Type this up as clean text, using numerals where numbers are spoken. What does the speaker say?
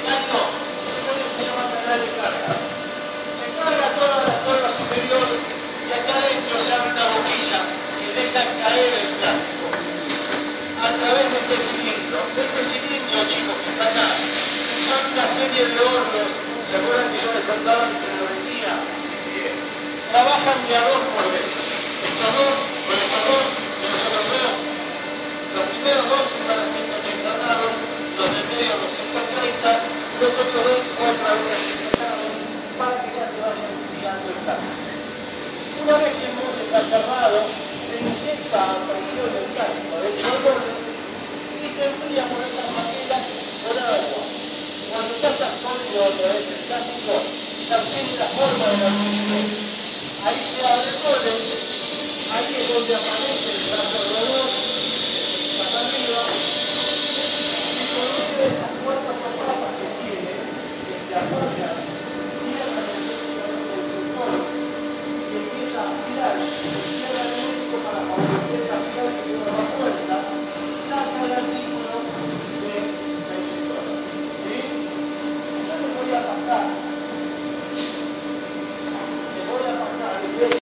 caño, ese caño se llama canal de carga. Se carga toda la cuerda superior y acá adentro se abre una boquilla que deja caer el plástico a través de este cilindro. Este cilindro, chicos, que está acá, son una serie de hornos. ¿Se acuerdan que yo les contaba que se lo vendía? Bien. Trabajan de a dos por vez. Estos dos, con estos dos, y los otros dos. Los primeros dos van a 180 grados, los del medio 230, los otros dos otra vez a 100 grados, para que ya se vaya enfriando el plástico. Una vez que el molde está cerrado, se inyecta a presión el plástico dentro del molde y se enfría por esas mangueras con agua. Cuando ya está sólido otra vez el plástico, ya tiene la forma del artículo. Ahí se abre el molde, ahí es donde aparece el brazo rodador, para arriba, y con una de estas cuerdas o patas que tiene, que se apoya